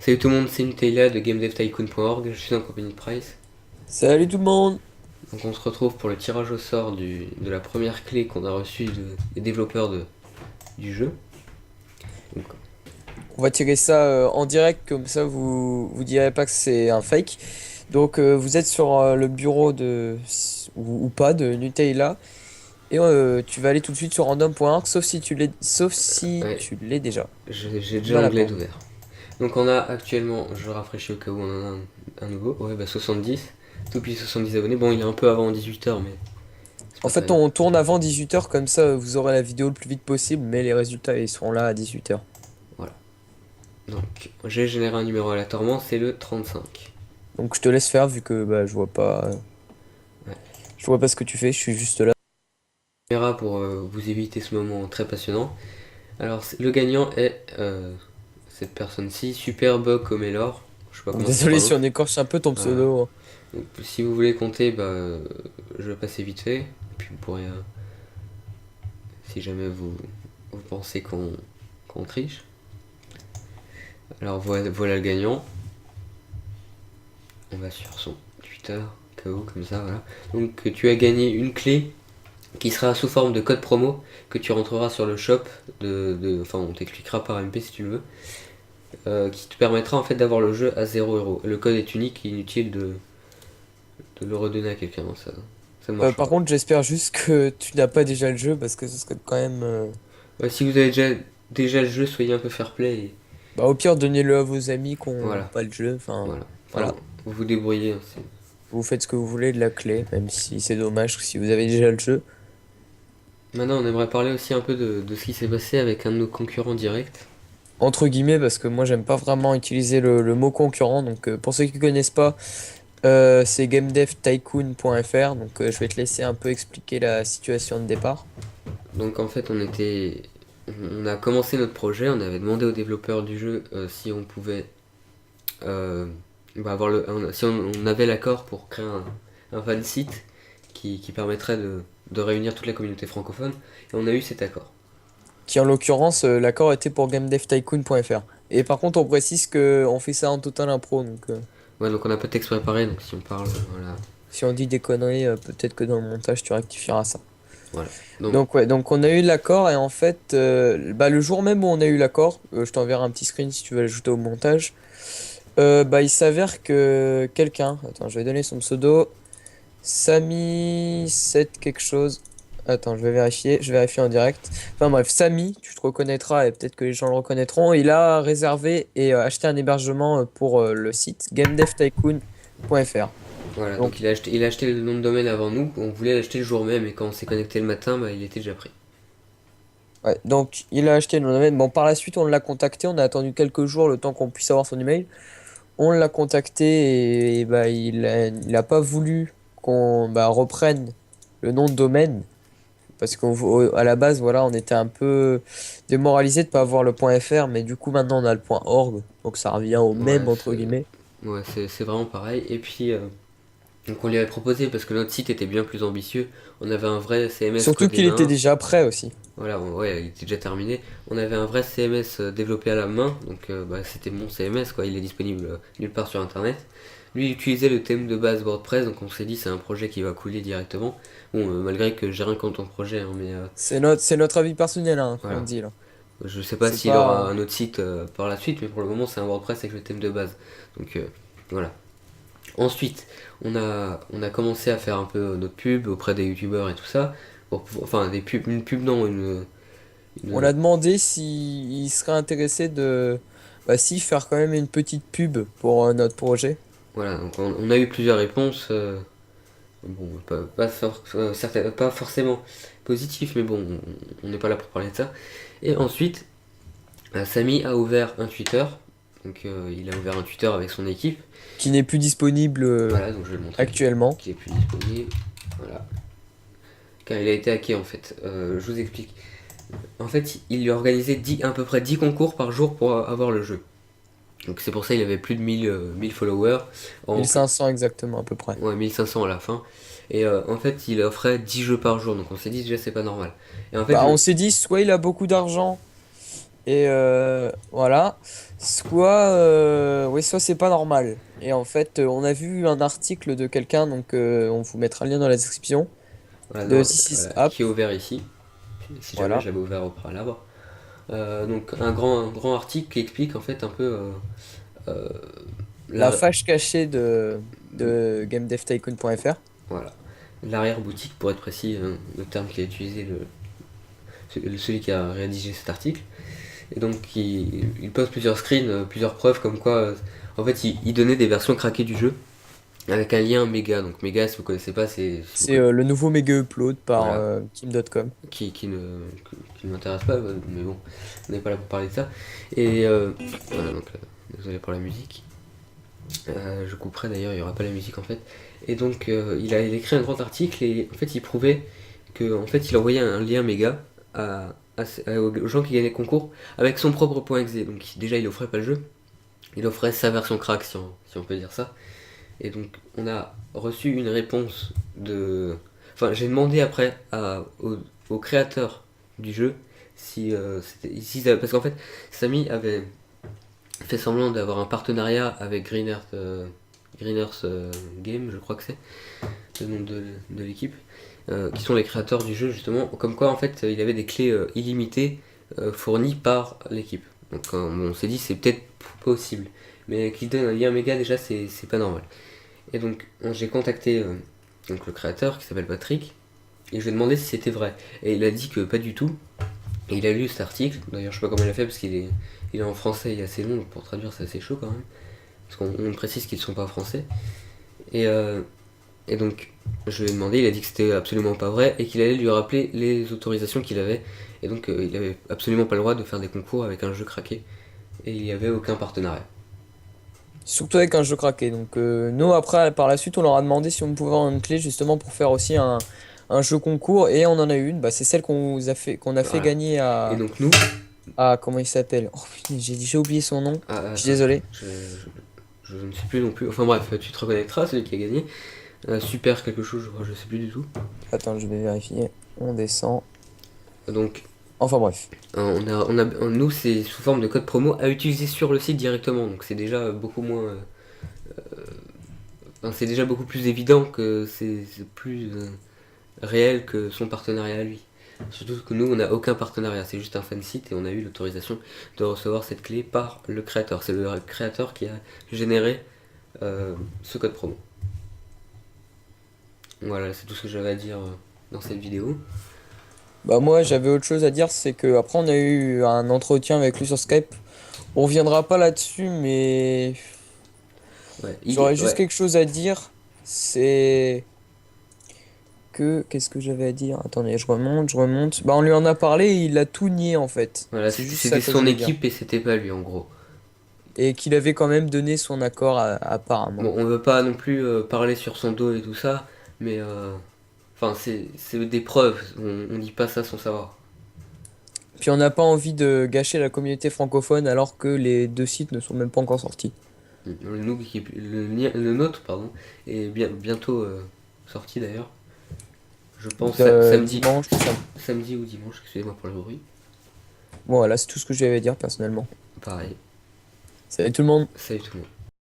Salut tout le monde, c'est Nutella de GameDevTycoon.org, je suis en compagnie de Price. Salut tout le monde! Donc on se retrouve pour le tirage au sort de la première clé qu'on a reçue des développeurs du jeu. Donc, On va tirer ça en direct, comme ça vous direz pas que c'est un fake. Donc vous êtes sur le bureau ou pas de Nutella et tu vas aller tout de suite sur random.org sauf si ouais, tu l'es déjà. j'ai Tu déjà vas l'onglet l'avoir. ouvert. Donc on a actuellement, je rafraîchis au cas où on en a un nouveau, ouais bah 70, tout puis 70 abonnés. Bon il est un peu avant 18h mais c'est En pas très fait, grave. on tourne avant 18h, comme ça vous aurez la vidéo le plus vite possible, mais les résultats ils seront là à 18h. Voilà. Donc j'ai généré un numéro aléatoirement, c'est le 35. Donc je te laisse faire vu que bah, Ouais. je vois pas ce que tu fais, je suis juste là. Caméra pour vous éviter ce moment très passionnant. Alors le gagnant est cette personne-ci, Superbug Comelor. Je sais pas comment ça se Désolé si prononce. on écorche un peu ton Voilà. pseudo, hein. Donc, si vous voulez compter, bah, je vais passer vite fait. Puis vous pourrez, si jamais vous pensez qu'on triche. Alors voilà le gagnant. On va sur son Twitter, KO, comme ça, voilà. Donc tu as gagné une clé qui sera sous forme de code promo que tu rentreras sur le shop. Enfin, on t'expliquera par MP si tu le veux. Qui te permettra en fait d'avoir le jeu à 0€. Le code est unique, inutile de le redonner à quelqu'un, ça ne marchera Par pas. contre, j'espère juste que tu n'as pas déjà le jeu parce que ce serait quand même. Ouais, si vous avez déjà le jeu, soyez un peu fair play et Bah, au pire, donnez-le à vos amis qui n'ont voilà, pas le jeu. Enfin, voilà. Enfin, voilà. vous vous débrouillez, hein, Vous faites ce que vous voulez de la clé, même si c'est dommage si vous avez déjà le jeu. Maintenant, on aimerait parler aussi un peu de ce qui s'est passé avec un de nos concurrents directs. Entre guillemets, parce que moi, j'aime pas vraiment utiliser le mot concurrent. Donc, pour ceux qui connaissent pas, c'est gamedevtycoon.fr. Donc, je vais te laisser un peu expliquer la situation de départ. Donc en fait, on a commencé notre projet, on avait demandé aux développeurs du jeu si on pouvait euh, bah, si on avait l'accord pour créer un fan site qui permettrait de réunir toute la communauté francophone, et on a eu cet accord. Qui, en l'occurrence, l'accord était pour gamedevtycoon.fr. Et par contre, on précise que on fait ça en total impro. Donc, Ouais, donc on a pas de texte préparé, donc si on parle, voilà. si on dit des conneries, peut-être que dans le montage, tu rectifieras ça. Voilà. Donc, Donc ouais, donc on a eu l'accord et en fait, bah, le jour même où on a eu l'accord, je t'enverrai un petit screen si tu veux l'ajouter au montage. Bah il s'avère que quelqu'un, attends, je vais donner son pseudo, Samy 7 quelque chose. Attends, je vérifie en direct. Enfin bref, Samy, tu te reconnaîtras et peut-être que les gens le reconnaîtront. Il a réservé et acheté un hébergement pour le site gamedevtycoon.fr. voilà, Donc donc il a acheté le nom de domaine avant nous, on voulait l'acheter le jour même, et quand on s'est connecté le matin, bah, il était déjà pris. ouais, donc il a acheté le nom de domaine. Bon, par la suite, on l'a contacté, on a attendu quelques jours le temps qu'on puisse avoir son email. On l'a contacté et, bah, il a pas voulu qu'on bah, reprenne le nom de domaine parce qu'à la base, voilà, on était un peu démoralisé de pas avoir le .fr, mais du coup maintenant on a le .org, donc ça revient au même Ouais, entre guillemets. c'est vraiment pareil. Et puis, donc on lui avait proposé, parce que notre site était bien plus ambitieux, on avait un vrai CMS Surtout codé qu'il était main, déjà prêt aussi. voilà, ouais, il était déjà terminé. On avait un vrai CMS développé à la main, donc bah, c'était mon CMS, quoi, il est disponible nulle part sur internet. Lui, il utilisait le thème de base WordPress, donc on s'est dit c'est un projet qui va couler directement. Bon, malgré que j'ai rien contre ton projet, hein, mais C'est notre avis personnel hein, qu'on voilà. dit là. Je sais pas C'est s'il aura pas. un autre site par la suite, mais pour le moment c'est un WordPress avec le thème de base. Donc voilà. Ensuite, on a commencé à faire un peu notre pub auprès des youtubeurs et tout ça. Enfin, des pubs, une pub, non, On une- a demandé s'il serait intéressé de bah, si faire quand même une petite pub pour notre projet. voilà, donc on a eu plusieurs réponses. Bon, pas forcément positif, mais bon, on n'est pas là pour parler de ça. Et ensuite, Samy a ouvert un Twitter. Donc il a ouvert un Twitter avec son équipe. Qui n'est plus disponible Voilà, donc je vais le montrer actuellement. qui est plus disponible. Voilà. Car il a été hacké en fait. Je vous explique. En fait, il lui a organisé à peu près 10 concours par jour pour avoir le jeu. Donc c'est pour ça qu'il avait plus de 1000 followers. En, 1500 exactement à peu près. ouais, 1500 à la fin. Et en fait, il offrait 10 jeux par jour. Donc on s'est dit déjà c'est pas normal. Et en fait, Bah, on s'est dit, soit il a beaucoup d'argent, et voilà, soit c'est pas normal. Et en fait, on a vu un article de quelqu'un, donc on vous mettra le lien dans la description, Voilà, de This Is voilà, App. qui est ouvert ici, si jamais Voilà. j'avais ouvert au préalable. Donc un grand article qui explique en fait un peu euh, La la, fâche cachée de GameDevTycoon.fr. voilà, l'arrière-boutique pour être précis, le terme qui a utilisé celui qui a rédigé cet article. Et donc il pose plusieurs screens, plusieurs preuves comme quoi en fait il donnait des versions craquées du jeu avec un lien méga. Donc méga si vous connaissez pas c'est C'est le nouveau Mega Upload par voilà, Team.com. qui ne m'intéresse pas, mais bon, on n'est pas là pour parler de ça. Et voilà, donc désolé pour la musique. Je couperai d'ailleurs, il n'y aura pas la musique en fait. Et donc il écrit un grand article et en fait il prouvait que en fait il envoyait un lien méga aux gens qui gagnaient le concours avec son propre point .exe. Donc déjà il offrait pas le jeu, il offrait sa version crack si on peut dire ça. Et donc on a reçu une réponse de... Enfin j'ai demandé après au créateur du jeu si parce qu'en fait Samy avait fait semblant d'avoir un partenariat avec Green Earth Game, je crois que c'est le nom de l'équipe, qui sont les créateurs du jeu justement, comme quoi en fait il avait des clés illimitées fournies par l'équipe. Donc on s'est dit c'est peut-être possible, mais qu'il donne un lien méga déjà c'est pas normal. Et donc j'ai contacté donc, le créateur qui s'appelle Patrick, et je lui ai demandé si c'était vrai. Et il a dit que pas du tout. Et il a lu cet article, d'ailleurs je sais pas comment il a fait parce il est en français, il est assez long, donc pour traduire c'est assez chaud quand même. Parce qu'on précise qu'ils ne sont pas français. Et, euh, et donc je lui ai demandé, il a dit que c'était absolument pas vrai et qu'il allait lui rappeler les autorisations qu'il avait. Et donc il avait absolument pas le droit de faire des concours avec un jeu craqué. Et il n'y avait aucun partenariat. Surtout avec un jeu craqué. Donc nous après par la suite on leur a demandé si on pouvait avoir une clé justement pour faire aussi un jeu concours et on en a eu une. Bah, c'est celle qu'on a fait Voilà. gagner Et à, donc nous, comment il s'appelle? Oh putain, j'ai oublié son nom. Je suis attends, désolé. je ne sais plus non plus. Enfin bref, tu te reconnecteras, celui qui a gagné. Super quelque chose, je sais plus du tout. Attends, je vais vérifier. On descend. Donc Enfin bref. nous c'est sous forme de code promo à utiliser sur le site directement. Donc c'est déjà beaucoup moins... enfin, c'est déjà beaucoup plus évident que c'est plus réel que son partenariat à lui. Surtout que nous on n'a aucun partenariat, c'est juste un fan site et on a eu l'autorisation de recevoir cette clé par le créateur. C'est le créateur qui a généré ce code promo. Voilà, c'est tout ce que j'avais à dire dans cette vidéo. Bah moi j'avais autre chose à dire, c'est que après on a eu un entretien avec lui sur Skype. On reviendra pas là-dessus, mais Ouais, j'aurais juste ouais. quelque chose à dire. C'est que qu'est-ce que j'avais à dire? Attendez, je remonte. Bah on lui en a parlé et il a tout nié en fait. Voilà, C'est juste ça c'était que je son voulais dire. équipe et c'était pas lui en gros. Et qu'il avait quand même donné son accord apparemment. Bon, on veut pas non plus parler sur son dos et tout ça, mais enfin c'est des preuves, on dit pas ça sans savoir. Puis on n'a pas envie de gâcher la communauté francophone alors que les deux sites ne sont même pas encore sortis. Le nôtre pardon, est bientôt sorti d'ailleurs. Je pense samedi, Dimanche. samedi ou dimanche, excusez-moi pour le bruit. Bon, voilà, c'est tout ce que j'avais à dire personnellement. Pareil, Salut tout le monde. salut tout le monde.